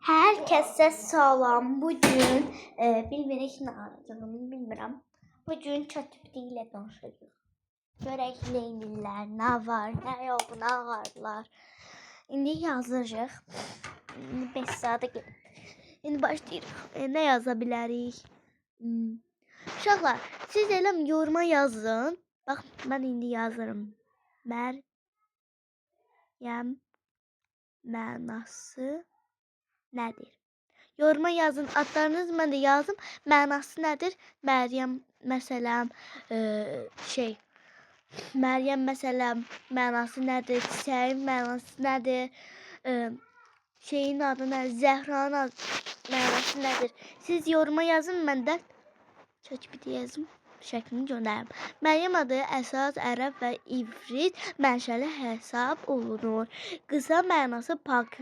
Herkese salam. Bugün bilmirik nə arayacağımı bilmirəm. Bugün ChatGPT ilə danışacağıq. Görək neynirlər, nə var, nə yox, nə varlar. İndi yazacağıq. 5 saata gedib. İndi başlayırıq. Nə yaza bilərik? Uşaqlar, siz elə yoruma yazın. Bax, mən indi yazırım. Məryəm mənası nədir? Yoruma yazın, adlarınız mən də yazım. Mənası nədir? Məryəm məsələn Məryəm məsələn mənası nədir? Çiçəyin mənası nədir? Şeyin adı nədir? Zəhranın mənası nədir? Siz yoruma yazın, mən də ChatGPT yazım. Şəklini göndərim. Məryəm adı əsas ərəb və ivrit mənşəli hesab olunur. Qısa mənası pak,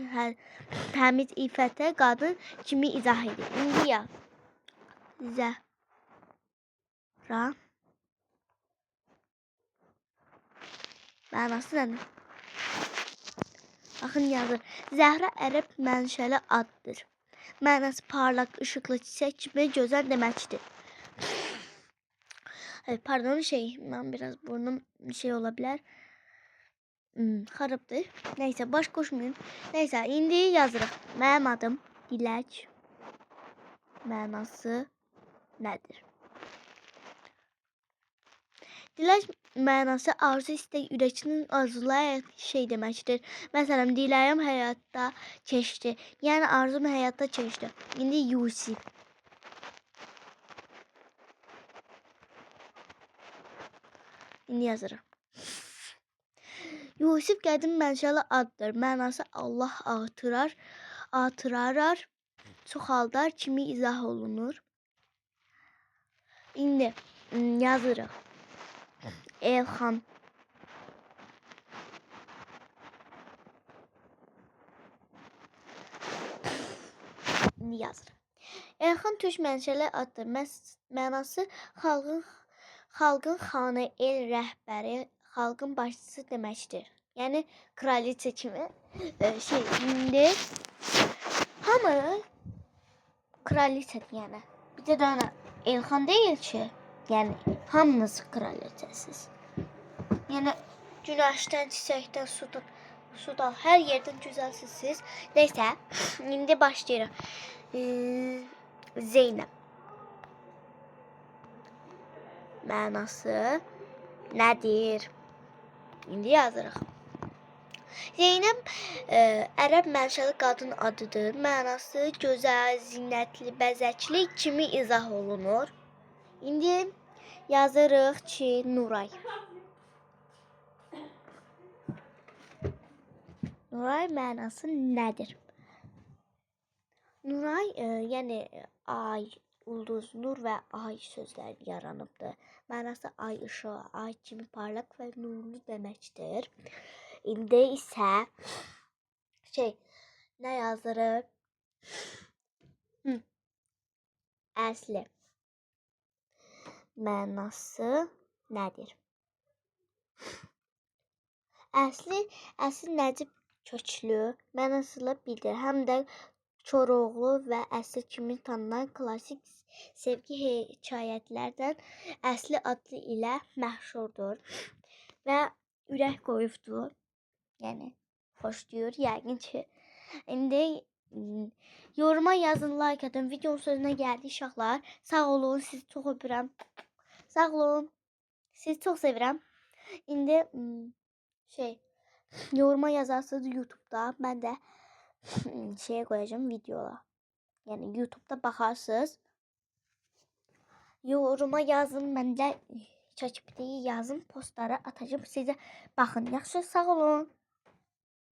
təmiz, iffətli qadın kimi izah edir. İndi yaz. Zəhra mənası nədir? Baxın yazır. Zəhra ərəb mənşəli addır. Mənası parlaq, işıqlı çiçək kimi gözəl deməkdir. Pardon mən biraz burnum olabilir. Xarabdır. Neyse baş koşmayın. Neyse indi yazırıq. Mənim adım Dilək. Mənası nədir? Dilək mənası arzu, istək, ürəkinin arzulayan deməkdir. Məsələn, diləyim həyatda keçdi. Yəni arzum həyatda keçdi. İndi Yusif. İndi yazırıq. Yusif qədim mənşəli addır. Mənası Allah artırar, çoxaldar kimi izah olunur. İndi yazırıq. Elxan. İndi yazırıq. Elxan türk mənşəli addır. Mənası xalqın xanı, el rəhbəri, xalqın başçısı deməkdir. Yəni kraliçə kimi indi hamı kraliçədir yəni. Bir də dənə Elxan deyil ki, yəni hamınız kraliçəsiz. Yəni günəşdən, çiçəkdən, sudan, hər yerdən gözəlsiniz siz. Neysə, indi başlayırıq. Zeynəb. Mənası nədir? İndi yazırıq. Zeynəb ərəb mənşəli qadın adıdır. Mənası gözəl, zinətli, bəzəkli kimi izah olunur. İndi yazırıq ki, Nuray. Nuray mənası nədir? Nuray yəni ay, ulduz, nur və ay sözləri yaranıbdır. Mənası ay ışığı, ay kimi parlaq və nurlu deməkdir. İndi isə nə yazırıq? Əsli. Mənası nədir? Əsli Nəcib köklü, mənasını bildir. Həm də Koroğlu və Əsli kimi tanınan klassik sevgi hekayətlərdən Əsli adlı ilə məşhurdur və ürək qoyubdur. Yəni xoşlayır yəqin ki. İndi yoruma yazın, like atın. Videonun sözünə gəldik uşaqlar. Sağ olun, sizi çox öpürəm. Sağ olun. Sizi çox sevirəm. İndi yoruma yazarsınız YouTube'da. Mən də qoyacağım videolar. Yəni YouTube'da baxarsınız. Yoruma yazın, mən də ChatGPT-yi yazın, postlara atacağım sizə. Baxın, yaxşı, sağ olun.